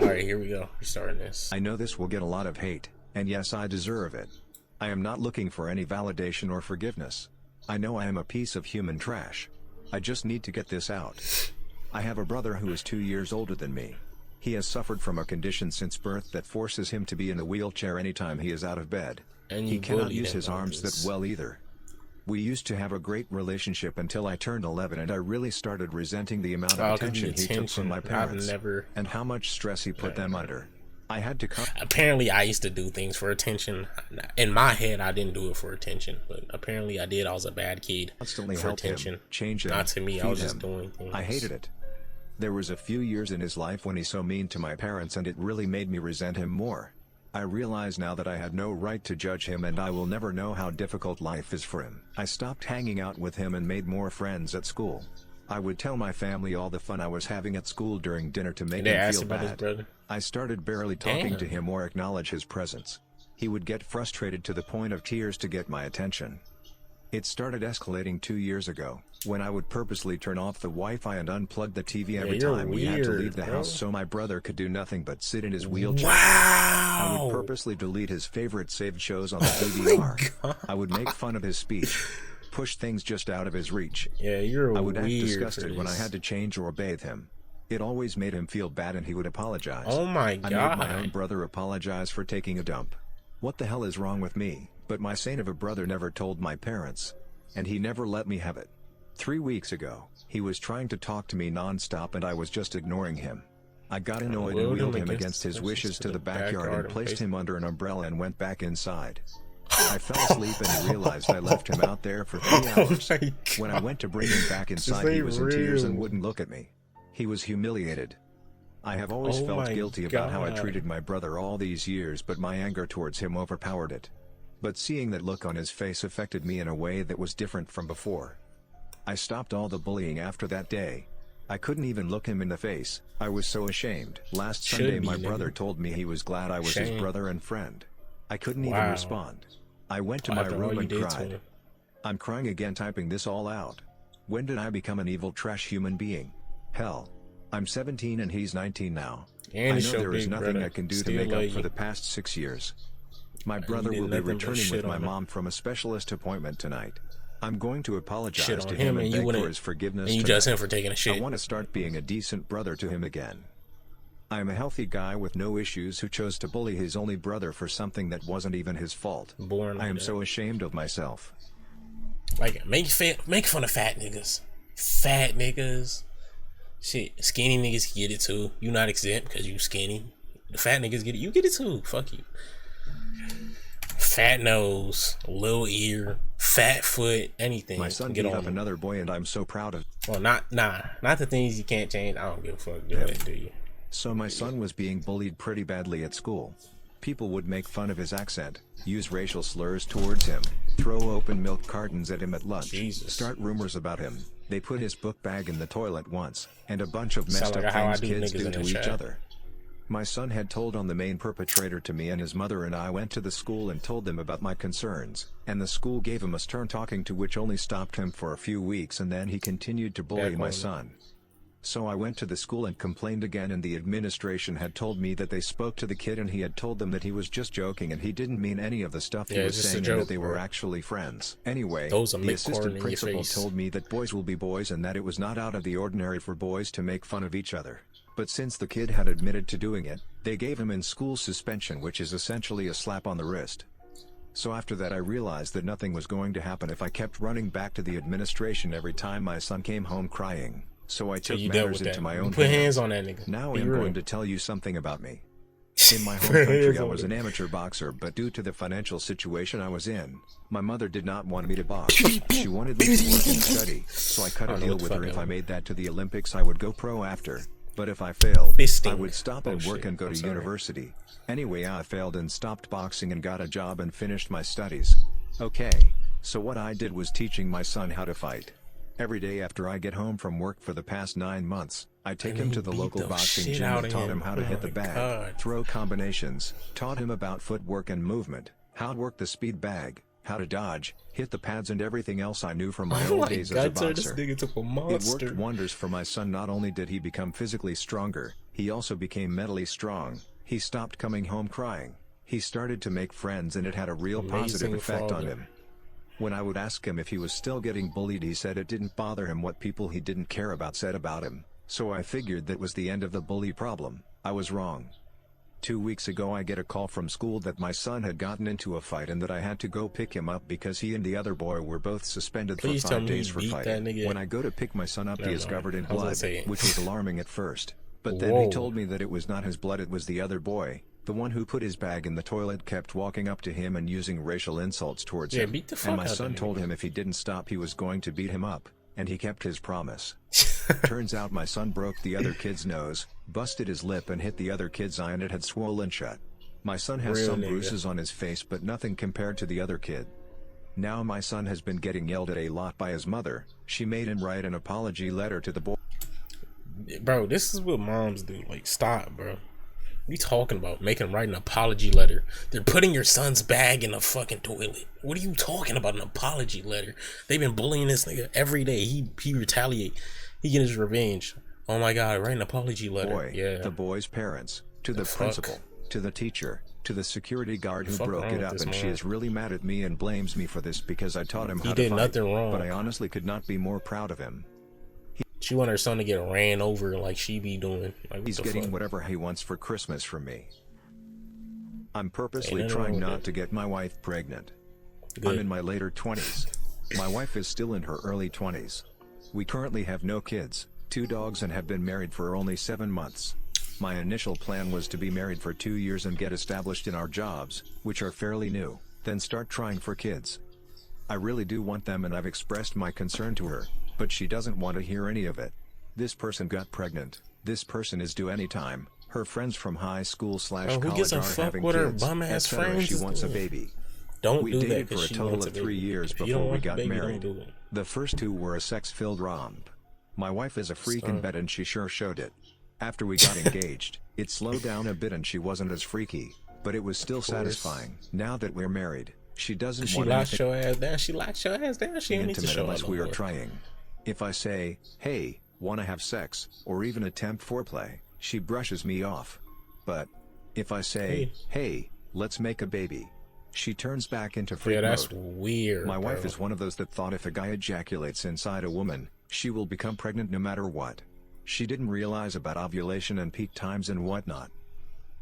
Alright, here we go. We're starting this. I know this will get a lot of hate, and yes, I deserve it. I am not looking for any validation or forgiveness. I know I am a piece of human trash. I just need to get this out. I have a brother who is 2 years older than me. He has suffered from a condition since birth that forces him to be in a wheelchair anytime he is out of bed. And he cannot use his arms that well either. We used to have a great relationship until I turned 11, and I really started resenting the amount of attention he took from my parents and how much stress he put them under. I had to come. Apparently, I used to do things for attention. In my head, I didn't do it for attention, but apparently I did. I was a bad kid. Constantly for help attention. Him, change him, not to me. I was just him. doing things. I hated it. There was a few years in his life when he's so mean to my parents, and it really made me resent him more. I realize now that I had no right to judge him, and I will never know how difficult life is for him. I stopped hanging out with him and made more friends at school. I would tell my family all the fun I was having at school during dinner to make him feel bad. I started barely talking to him or acknowledge his presence. He would get frustrated to the point of tears to get my attention. It started escalating 2 years ago, when I would purposely turn off the Wi-Fi and unplug the TV every time we had to leave the house so my brother could do nothing but sit in his wheelchair. Wow! I would purposely delete his favorite saved shows on the DVR. I would make fun of his speech, push things just out of his reach. Yeah, you're I would act disgusted when I had to change or bathe him. It always made him feel bad, and he would apologize. Oh my God. I made my own brother apologize for taking a dump. What the hell is wrong with me? But my saint of a brother never told my parents, and he never let me have it. 3 weeks ago, he was trying to talk to me non-stop, and I was just ignoring him. I got annoyed and wheeled him against his wishes to the backyard and placed him under an umbrella and went back inside. I fell asleep and realized I left him out there for 3 hours. When I went to bring him back inside, he was in tears and wouldn't look at me. He was humiliated. I have always felt guilty about how I treated my brother all these years, but my anger towards him overpowered it. But seeing that look on his face affected me in a way that was different from before. I stopped all the bullying after that day. I couldn't even look him in the face. I was so ashamed. Last Sunday my brother told me he was glad I was his brother and friend. I couldn't even respond. I went to my room and cried. I'm crying again, typing this all out. When did I become an evil trash human being? Hell. I'm 17 and he's 19 now. I know there is nothing I can do to make up for the past 6 years. My brother will be returning with my mom from a specialist appointment tonight. I'm going to apologize to him and beg for his forgiveness. And you judge him for taking a shit. I want to start being a decent brother to him again. I am a healthy guy with no issues who chose to bully his only brother for something that wasn't even his fault. I am so ashamed of myself. Like, make fun of fat niggas. Fat niggas. Shit, skinny niggas get it too. You not exempt because you skinny. The fat niggas get it. You get it too. Fuck you. Fat nose, little ear, fat foot, anything. My son beat up another boy, and I'm so proud of. Well, not the things you can't change. I don't give a fuck. Do that, do you? So my son was being bullied pretty badly at school. People would make fun of his accent, use racial slurs towards him, throw open milk cartons at him at lunch, start rumors about him. They put his book bag in the toilet once, and a bunch of messed up things kids do to each other. My son had told on the main perpetrator to me, and his mother and I went to the school and told them about my concerns, and the school gave him a stern talking to, which only stopped him for a few weeks, and then he continued to bully my son. So I went to the school and complained again, and the administration had told me that they spoke to the kid and he had told them that he was just joking and he didn't mean any of the stuff he was saying, and that they were actually friends. Anyway, the assistant principal told me that boys will be boys and that it was not out of the ordinary for boys to make fun of each other. But since the kid had admitted to doing it, they gave him in-school suspension, which is essentially a slap on the wrist. So after that I realized that nothing was going to happen if I kept running back to the administration every time my son came home crying. So I took matters into my own hands. Put hands on that nigga. Now I'm going to tell you something about me. In my home country I was an amateur boxer, but due to the financial situation I was in, my mother did not want me to box. She wanted me to work and study, so I cut a deal with her. If I made that to the Olympics I would go pro after. But if I failed, I would stop and work and go to university. Anyway, I failed and stopped boxing and got a job and finished my studies. Okay, so what I did was teaching my son how to fight. Every day after I get home from work for the past 9 months, I take him to the local boxing gym and taught him how to hit the bag, throw combinations, taught him about footwork and movement, how to work the speed bag, how to dodge, hit the pads, and everything else I knew from my old days as a boxer. It worked wonders for my son. Not only did he become physically stronger, He also became mentally strong. He stopped coming home crying. He started to make friends and it had a real positive effect on him. When I would ask him if he was still getting bullied, he said it didn't bother him what people he didn't care about said about him, so I figured that was the end of the bully problem. I was wrong. 2 weeks ago I get a call from school that my son had gotten into a fight and that I had to go pick him up because he and the other boy were both suspended for 5 days for fighting. When I go to pick my son up, he is covered in blood, which was alarming at first. But then he told me that it was not his blood, it was the other boy. The one who put his bag in the toilet kept walking up to him and using racial insults towards him. And my son told him if he didn't stop he was going to beat him up, and he kept his promise. Turns out my son broke the other kid's nose, busted his lip and hit the other kid's eye and it had swollen shut. My son has some bruises on his face but nothing compared to the other kid. Now my son has been getting yelled at a lot by his mother. She made him write an apology letter to the boy. Bro, this is what moms do. Like, stop, bro. What are you talking about? Making him write an apology letter. They're putting your son's bag in the fucking toilet. What are you talking about? An apology letter? They've been bullying this nigga every day. He retaliate. He get his revenge. Oh my god, write an apology letter. Boy, yeah. The boy's parents, to the principal, to the teacher, to the security guard who broke it up, and she is really mad at me and blames me for this because I taught him how to fight. He did nothing wrong. But I honestly could not be more proud of him. She want her son to get ran over like she be doing. Like, he's getting whatever he wants for Christmas from me. I'm purposely trying not to get my wife pregnant. Good. I'm in my later 20s. My wife is still in her early 20s. We currently have no kids, 2 dogs, and have been married for only 7 months. My initial plan was to be married for 2 years and get established in our jobs, which are fairly new, then start trying for kids. I really do want them and I've expressed my concern to her, but she doesn't want to hear any of it. This person got pregnant. This person is due anytime. Her friends from high school / college aren't having kids, etc. She wants a baby. We dated for a total of 3 years before we got married. The first 2 were a sex-filled romp. My wife is a freak in bed and she sure showed it. After we got engaged, it slowed down a bit and she wasn't as freaky, but it was still satisfying. Now that we're married, she doesn't want anything. She locked your ass down. She locked your ass down. She ain't need to show unless we are trying. If I say, hey, wanna have sex, or even attempt foreplay, she brushes me off. But if I say, hey, let's make a baby, she turns back into freak mode. That's weird. My wife is one of those that thought if a guy ejaculates inside a woman, she will become pregnant no matter what. She didn't realize about ovulation and peak times and whatnot.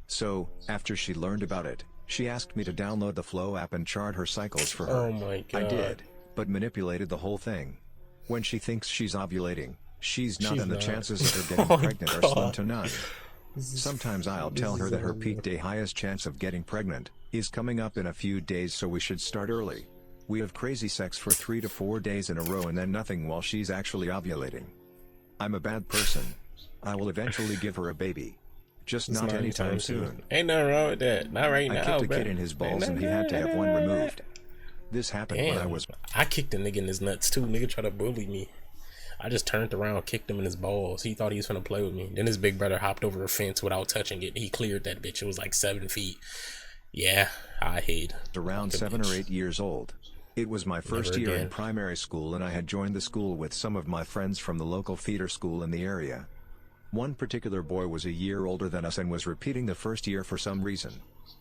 So, after she learned about it, she asked me to download the Flow app and chart her cycles for her. Oh my god. I did, but manipulated the whole thing. When she thinks she's ovulating, she's not, and the chances of her getting pregnant are slim to none. Sometimes I'll tell her that her peak day highest chance of getting pregnant is coming up in a few days, so we should start early. We have crazy sex for 3 to 4 days in a row and then nothing while she's actually ovulating. I'm a bad person. I will eventually give her a baby. Just not anytime soon. Ain't nothing wrong with that. Not right now. I kicked a kid in his balls and he had to have one removed. This happened when I was... I kicked a nigga in his nuts too. Nigga tried to bully me. I just turned around, kicked him in his balls. He thought he was gonna play with me. Then his big brother hopped over a fence without touching it. He cleared that bitch. It was like 7 feet. Yeah, I hate. Around 7 or 8 years old. It was my first year in primary school and I had joined the school with some of my friends from the local feeder school in the area. One particular boy was a year older than us and was repeating the first year for some reason.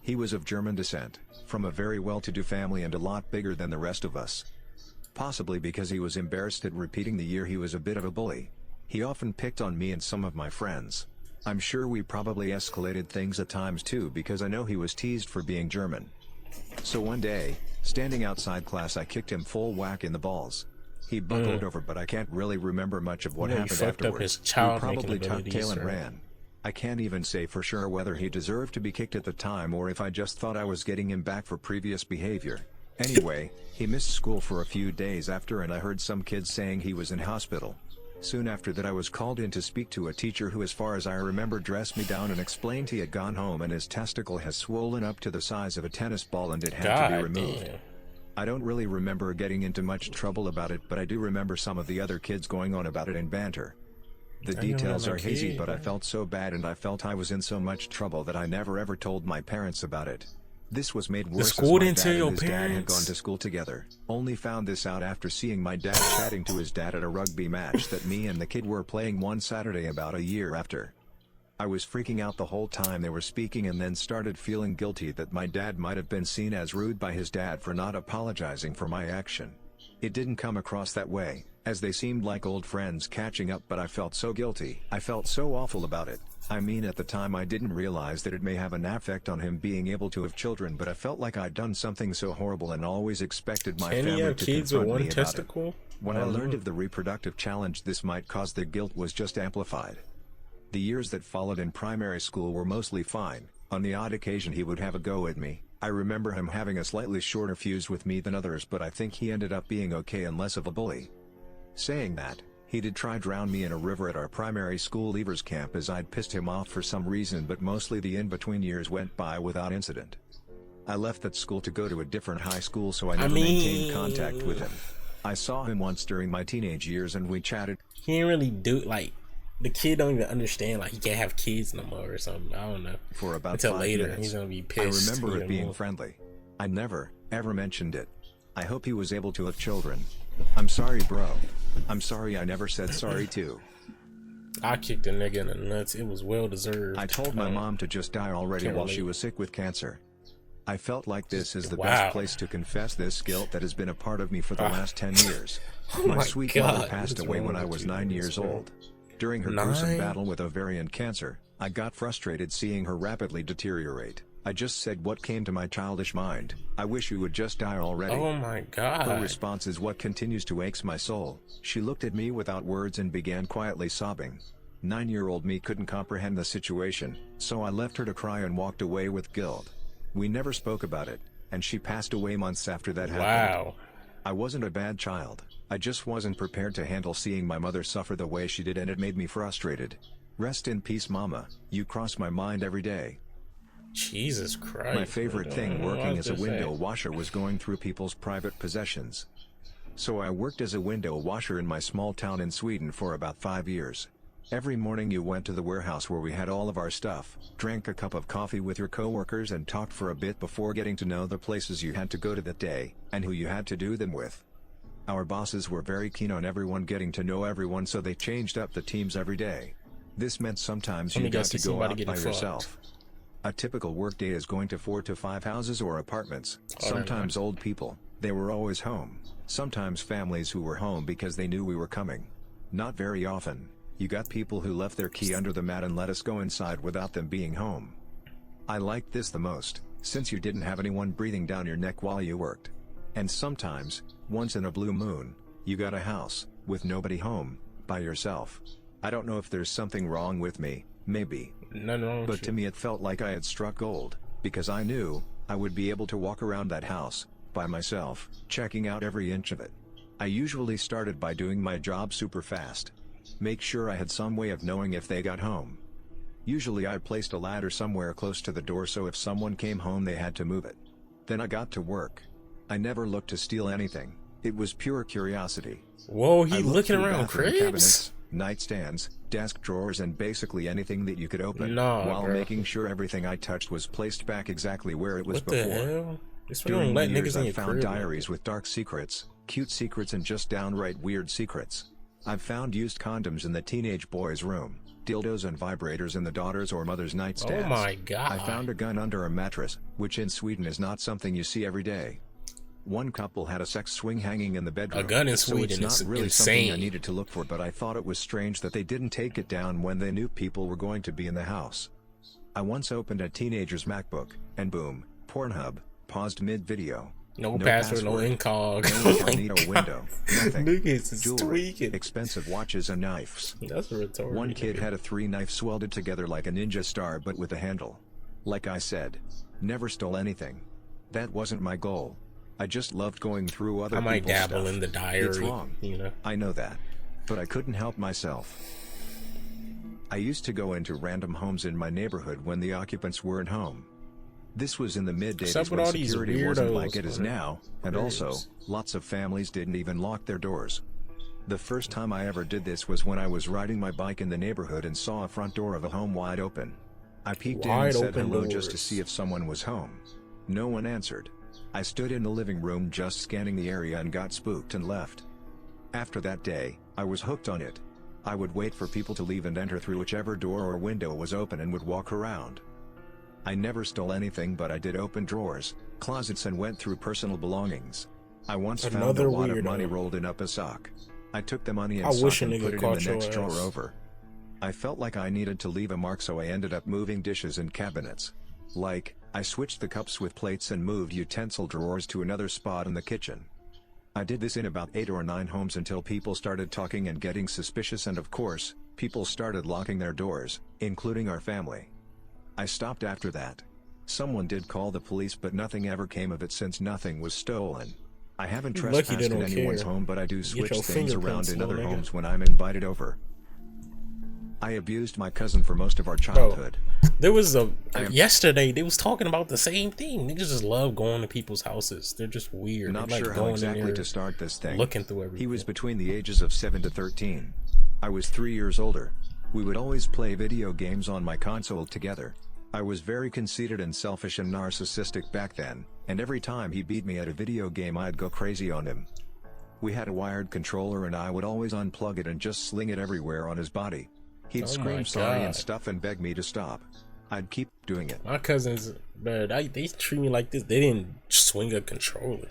He was of German descent, from a very well-to-do family and a lot bigger than the rest of us. Possibly because he was embarrassed at repeating the year, he was a bit of a bully. He often picked on me and some of my friends. I'm sure we probably escalated things at times too because I know he was teased for being German. So one day, standing outside class, I kicked him full whack in the balls. He buckled over, but I can't really remember much of what happened afterwards. He probably tucked tail and ran. I can't even say for sure whether he deserved to be kicked at the time or if I just thought I was getting him back for previous behavior. Anyway, he missed school for a few days after and I heard some kids saying he was in hospital. Soon after that I was called in to speak to a teacher who, as far as I remember, dressed me down and explained he had gone home and his testicle has swollen up to the size of a tennis ball and it had to be removed. I don't really remember getting into much trouble about it, but I do remember some of the other kids going on about it in banter. The details are hazy, but I felt so bad and I felt I was in so much trouble that I never ever told my parents about it. This was made worse as my dad and his dad had gone to school together. Only found this out after seeing my dad chatting to his dad at a rugby match that me and the kid were playing one Saturday about a year after. I was freaking out the whole time they were speaking and then started feeling guilty that my dad might have been seen as rude by his dad for not apologizing for my action. It didn't come across that way, as they seemed like old friends catching up, but I felt so guilty. I felt so awful about it. I mean, at the time I didn't realize that it may have an effect on him being able to have children, but I felt like I'd done something so horrible and always expected my family to confront me about it. When I learned of the reproductive challenge this might cause, the guilt was just amplified. The years that followed in primary school were mostly fine. On the odd occasion he would have a go at me. I remember him having a slightly shorter fuse with me than others, but I think he ended up being okay and less of a bully. Saying that, he did try drown me in a river at our primary school leavers camp as I'd pissed him off for some reason, but mostly the in-between years went by without incident. I left that school to go to a different high school, so I never maintained contact with him. I saw him once during my teenage years and we chatted. He didn't really do, like, the kid don't even understand, like, he can't have kids no more or something. I don't know. For about until 5 later, minutes. he's gonna be pissed. I remember it being friendly. I never, ever mentioned it. I hope he was able to have children. I'm sorry, bro. I'm sorry I never said sorry too. I kicked a nigga in the nuts. It was well deserved. I told my mom to just die already while she was sick with cancer. I felt like this is the best place to confess this guilt that has been a part of me for the last 10 years. My sweet mother passed away when I was 9 years old. During her gruesome battle with ovarian cancer, I got frustrated seeing her rapidly deteriorate. I just said what came to my childish mind: I wish you would just die already. Oh my God. Her response is what continues to ache my soul. She looked at me without words and began quietly sobbing. 9-year-old me couldn't comprehend the situation, so I left her to cry and walked away with guilt. We never spoke about it, and she passed away months after that happened. Wow. I wasn't a bad child. I just wasn't prepared to handle seeing my mother suffer the way she did, and it made me frustrated. Rest in peace, Mama. You cross my mind every day. Jesus Christ. My favorite thing working as a window washer was going through people's private possessions. So I worked as a window washer in my small town in Sweden for about 5 years. Every morning you went to the warehouse where we had all of our stuff, drank a cup of coffee with your coworkers and talked for a bit before getting to know the places you had to go to that day, and who you had to do them with. Our bosses were very keen on everyone getting to know everyone, so they changed up the teams every day. This meant sometimes you got to go out by yourself. A typical workday is going to 4 to 5 houses or apartments, sometimes old people, they were always home, sometimes families who were home because they knew we were coming. Not very often, you got people who left their key under the mat and let us go inside without them being home. I liked this the most, since you didn't have anyone breathing down your neck while you worked. And sometimes, once in a blue moon, you got a house, with nobody home, by yourself. I don't know if there's something wrong with me, maybe. But to me it felt like I had struck gold, because I knew I would be able to walk around that house, by myself, checking out every inch of it. I usually started by doing my job super fast. Make sure I had some way of knowing if they got home. Usually I placed a ladder somewhere close to the door so if someone came home they had to move it. Then I got to work. I never looked to steal anything, it was pure curiosity. Whoa, he looking around cribs? Cabinets, nightstands, desk drawers and basically anything that you could open, while making sure everything I touched was placed back exactly where it was before. What the hell? During the years I found diaries with dark secrets, cute secrets and just downright weird secrets. I've found used condoms in the teenage boy's room, dildos and vibrators in the daughter's or mother's nightstands. Oh my God. I found a gun under a mattress, which in Sweden is not something you see every day. One couple had a sex swing hanging in the bedroom. A gun in Sweden so it's not really insane. something I needed to look for, but I thought it was strange that they didn't take it down when they knew people were going to be in the house. I once opened a teenager's MacBook, and boom, Pornhub, paused mid-video. No password, no incog. No incognito window, nothing. Niggas is Jewelry, tweaking. expensive watches and knives. That's retarded. One kid had a 3-knife welded together like a ninja star but with a handle. Like I said, never stole anything. That wasn't my goal. I just loved going through other people's stuff. I might dabble in the diary. It's wrong, you know. I know that. But I couldn't help myself. I used to go into random homes in my neighborhood when the occupants weren't home. This was in the mid-80s when security wasn't like it is now, and also, lots of families didn't even lock their doors. The first time I ever did this was when I was riding my bike in the neighborhood and saw a front door of a home wide open. I peeked in and said hello just to see if someone was home. No one answered. I stood in the living room just scanning the area and got spooked and left. After that day, I was hooked on it. I would wait for people to leave and enter through whichever door or window was open and would walk around. I never stole anything, but I did open drawers, closets, and went through personal belongings. I once found a wad of money rolled in up a sock. I took the money and sock and put it in the next drawer over. I felt like I needed to leave a mark, so I ended up moving dishes and cabinets. Like, I switched the cups with plates and moved utensil drawers to another spot in the kitchen. I did this in about 8 or 9 homes until people started talking and getting suspicious, and of course, people started locking their doors, including our family. I stopped after that. Someone did call the police, but nothing ever came of it since nothing was stolen. I haven't trespassed in anyone's home, but I do switch things around in other homes when I'm invited over. I abused my cousin for most of our childhood. There was yesterday they was talking about the same thing. Niggas just love going to people's houses. They're just weird. Not like sure how exactly to start this thing. Looking through everything. He was between the ages of 7 to 13. I was 3 years older. We would always play video games on my console together. I was very conceited and selfish and narcissistic back then, and every time he beat me at a video game I'd go crazy on him. We had a wired controller and I would always unplug it and just sling it everywhere on his body. He'd scream sorry and stuff and beg me to stop. I'd keep doing it. My cousins, bro, they treat me like this. They didn't swing a controller.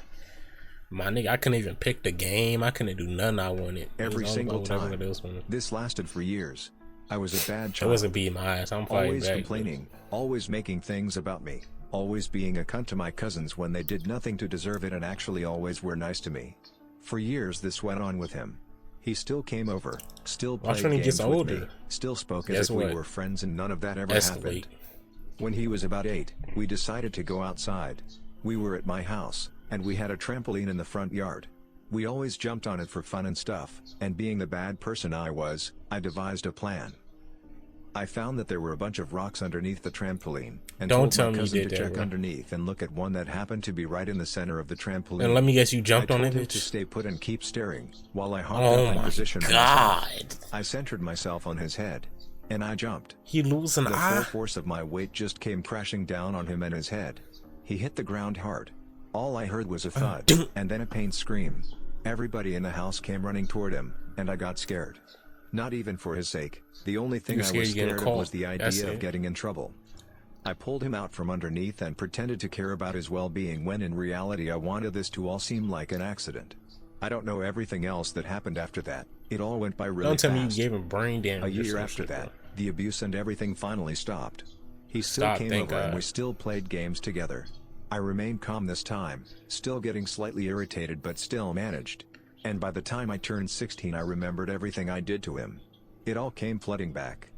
My nigga, I couldn't even pick the game. I couldn't do nothing I wanted. Every single time. This lasted for years. I was a bad child. I wasn't beating my ass. I'm fighting always back, complaining, always making things about me, always being a cunt to my cousins when they did nothing to deserve it, and actually always were nice to me. For years this went on with him. He still came over, still played games with me, still spoke as if we were friends, and none of that ever happened. When he was about 8, we decided to go outside. We were at my house, and we had a trampoline in the front yard. We always jumped on it for fun and stuff, and being the bad person I was, I devised a plan. I found that there were a bunch of rocks underneath the trampoline, and told my cousin to check underneath and look at one that happened to be right in the center of the trampoline. And let me guess, you jumped on it? I told him to stay put and keep staring, while I hopped up in position. I centered myself on his head, and I jumped. He lose an eye? The full force of my weight just came crashing down on him and his head. He hit the ground hard. All I heard was a thud, and then a pained scream. Everybody in the house came running toward him, and I got scared. Not even for his sake. The only thing I was scared of was the idea of getting in trouble. I pulled him out from underneath and pretended to care about his well-being, when in reality I wanted this to all seem like an accident. I don't know everything else that happened after that. It all went by really fast. Don't tell me you gave him brain damage. A year after that, the abuse and everything finally stopped. He still came over and we still played games together. I remained calm this time, still getting slightly irritated but still managed. And by the time I turned 16 I remembered everything I did to him. It all came flooding back.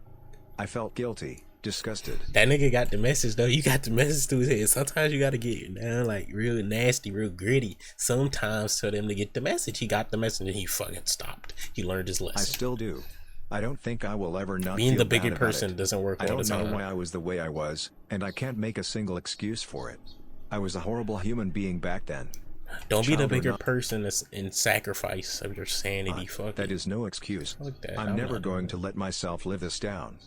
I felt guilty, disgusted. That nigga got the message though. You got the message to his head. Sometimes you gotta get down like real nasty, real gritty. Sometimes tell them to get the message. He got the message and he fucking stopped. He learned his lesson. I still do. I don't think I will ever not being feel the bigger bad person about it. doesn't work all the time. I don't know why I was the way I was, and I can't make a single excuse for it. I was a horrible human being back then. Don't be the bigger person that's in sacrifice of your sanity. Fuck that is no excuse. I'm never going to let myself live this down.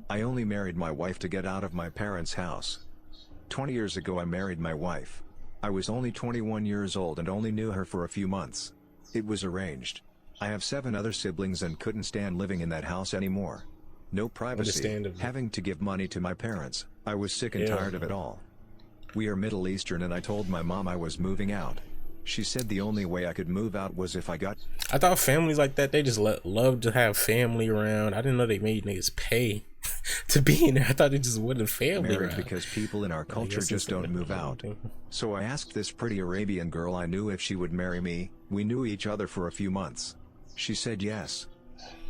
I only married my wife to get out of my parents' house. 20 years ago I married my wife. I was only 21 years old and only knew her for a few months. It was arranged. I have 7 other siblings and couldn't stand living in that house anymore. No privacy, having to give money to my parents. I was sick and tired of it all. We are Middle Eastern and I told my mom I was moving out. She said the only way I could move out was if I got... I thought families like that, they just love to have family around. I didn't know they made niggas pay to be in there. I thought it just wasn't family around. Because people in our culture just don't move out. So I asked this pretty Arabian girl I knew if she would marry me. We knew each other for a few months. She said yes.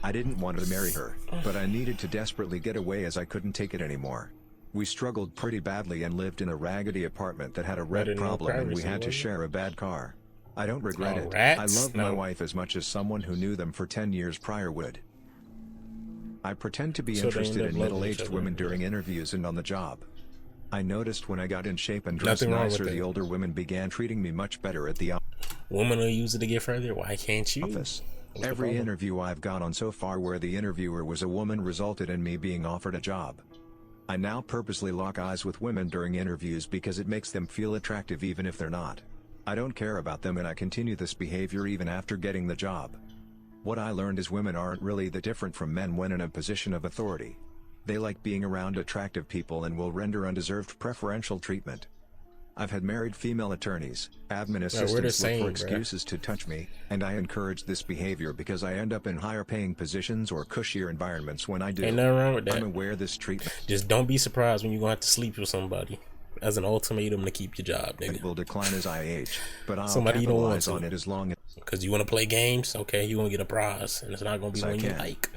I didn't want to marry her, but I needed to desperately get away as I couldn't take it anymore. We struggled pretty badly and lived in a raggedy apartment that had a red problem, and we had to share a bad car. I don't regret it. I love my wife as much as someone who knew them for 10 years prior would. I pretend to be interested in middle-aged women during interviews and on the job. I noticed when I got in shape and dressed nicer, the older women began treating me much better at the woman will use it to get further. Why can't you? Office. Every interview I've gone on so far where the interviewer was a woman resulted in me being offered a job. I now purposely lock eyes with women during interviews because it makes them feel attractive even if they're not. I don't care about them and I continue this behavior even after getting the job. What I learned is women aren't really that different from men when in a position of authority. They like being around attractive people and will render undeserved preferential treatment. I've had married female attorneys, admin assistants look for excuses to touch me, and I encourage this behavior because I end up in higher paying positions or cushier environments when I do. Ain't nothing wrong with that. I'm aware this treatment just don't be surprised when you're gonna have to sleep with somebody as an ultimatum to keep your job, nigga. It will decline as I age, but I'll Somebody you don't want capitalize to. on it as long as Because you want to play games, okay, you want to get a prize, and it's not gonna be I one you can. like.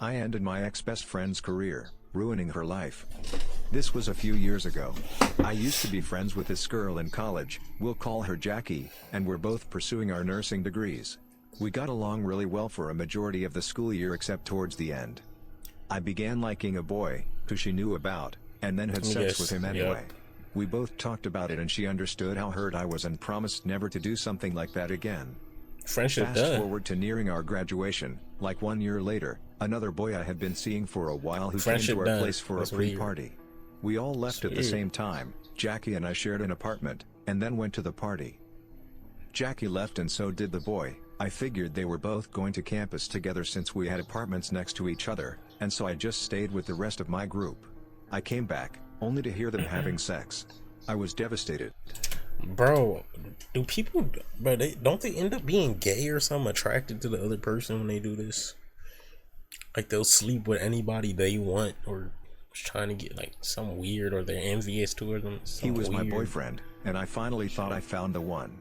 I ended my ex-best friend's career, ruining her life. This was a few years ago. I used to be friends with this girl in college, we'll call her Jackie, and we're both pursuing our nursing degrees. We got along really well for a majority of the school year except towards the end. I began liking a boy, who she knew about, and then had sex with him anyway. Yep. We both talked about it and she understood how hurt I was and promised never to do something like that again. Friendship Fast done. forward to nearing our graduation, like 1 year later, another boy I had been seeing for a while who came to our place for a pre-party. We all left at the same time. Jackie and I shared an apartment, and then went to the party. Jackie left and so did the boy. I figured they were both going to campus together since we had apartments next to each other, and so I just stayed with the rest of my group. I came back, only to hear them having sex. I was devastated. Bro, do people, bro, don't they end up being gay or something, attracted to the other person when they do this? Like they'll sleep with anybody they want, or trying to get like some weird, or they're envious towards them. He was my boyfriend, and I finally thought I found the one.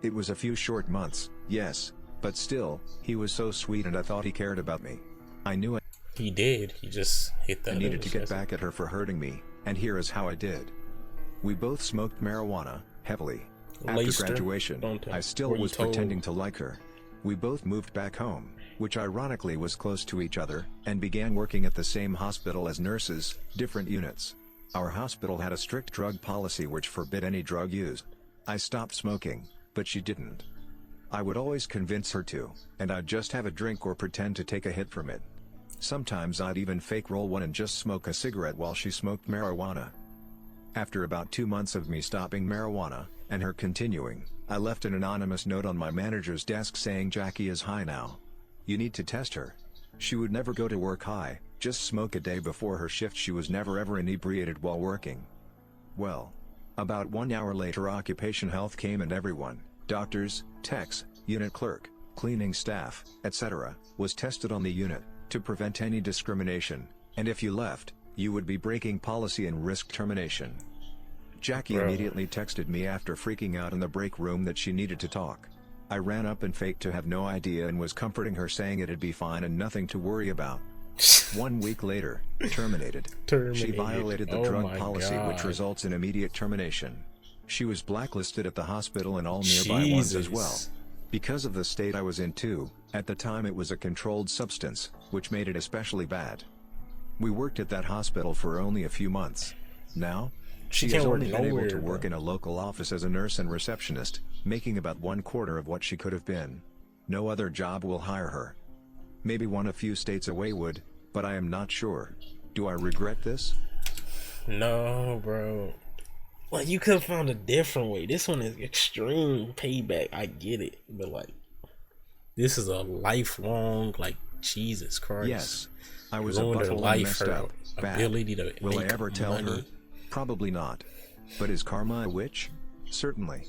It was a few short months, yes, but still, he was so sweet and I thought he cared about me. I knew he did. He just hit that. I needed to get back at her for hurting me, and here is how I did. We both smoked marijuana, heavily. After graduation, I still was pretending to like her. We both moved back home, which ironically was close to each other, and began working at the same hospital as nurses, different units. Our hospital had a strict drug policy which forbid any drug use. I stopped smoking, but she didn't. I would always convince her to, and I'd just have a drink or pretend to take a hit from it. Sometimes I'd even fake roll one and just smoke a cigarette while she smoked marijuana. After about 2 months of me stopping marijuana, and her continuing, I left an anonymous note on my manager's desk saying Jackie is high now. You need to test her. She would never go to work high, just smoke a day before her shift. She was never ever inebriated while working. Well, about 1 hour later occupation health came and everyone, doctors, techs, unit clerk, cleaning staff, etc., was tested on the unit, to prevent any discrimination, and if you left, you would be breaking policy and risk termination. Jackie immediately texted me after freaking out in the break room that she needed to talk. I ran up and faked to have no idea and was comforting her saying it'd be fine and nothing to worry about. 1 week later, terminated. She violated the drug policy which results in immediate termination. She was blacklisted at the hospital and all nearby ones as well. Because of the state I was in too, at the time it was a controlled substance, which made it especially bad. We worked at that hospital for only a few months. Now, she has only been able to work in a local office as a nurse and receptionist, making about 1/4 of what she could have been. No other job will hire her. Maybe one a few states away would, but I am not sure. Do I regret this? No, bro. Like, you could have found a different way. This one is extreme payback. I get it. But, like, this is a lifelong, like, Jesus Christ. Yes. I was a butthole and messed up. Bad. Will I ever tell her? Probably not. But is karma a witch? Certainly.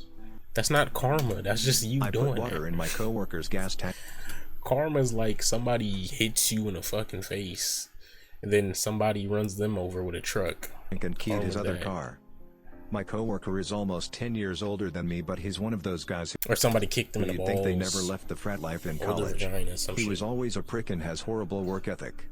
That's not karma. That's just you doing it. I put water in my coworker's gas tank. Karma's like somebody hits you in the fucking face, and then somebody runs them over with a truck. And keyed his other car. My coworker is almost 10 years older than me, but he's one of those guys who, or somebody kicked him in the balls. You'd think they never left the frat life in college. He was always a prick and has horrible work ethic.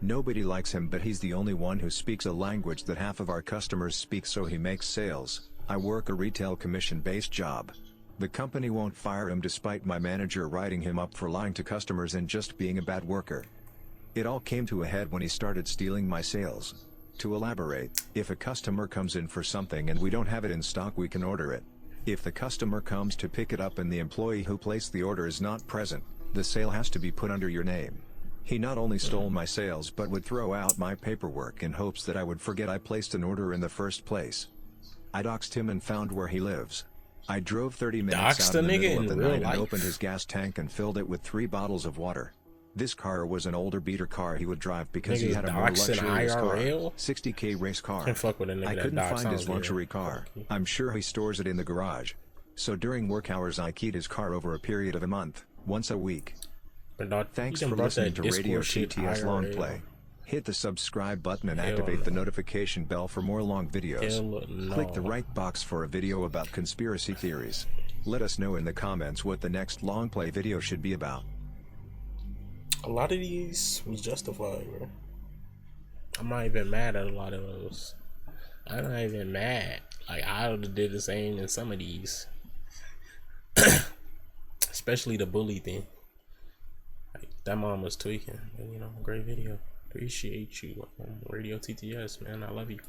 Nobody likes him, but he's the only one who speaks a language that half of our customers speak, so he makes sales. I work a retail commission-based job. The company won't fire him despite my manager writing him up for lying to customers and just being a bad worker. It all came to a head when he started stealing my sales. To elaborate, if a customer comes in for something and we don't have it in stock, we can order it. If the customer comes to pick it up and the employee who placed the order is not present, the sale has to be put under your name. He not only stole my sales but would throw out my paperwork in hopes that I would forget I placed an order in the first place. I doxed him and found where he lives. I drove 30 minutes Doxed out in the the nigga middle of in the real night and life? opened his gas tank and filled it with 3 bottles of water. This car was an older beater car he would drive because he Niggas had a more doxed in luxurious car, IRL? 60K race car. Can't fuck with a nigga I that couldn't dox find on his video. luxury car. Fuck you. I'm sure he stores it in the garage. So during work hours I keyed his car over a period of a month, once a week. But not, Thanks you done for brought listening that to Radio Discord shit TTS Long IRL. Play. Hit the subscribe button and Hell activate the no. notification bell for more long videos. Hell no. Click the right box for a video about conspiracy theories. Let us know in the comments what the next long play video should be about. A lot of these was justified, bro. I'm not even mad at a lot of those. I'm not even mad. Like, I would have did the same in some of these. Especially the bully thing. Like, that mom was tweaking. But, you know, great video. Appreciate you. Radio TTS, man. I love you.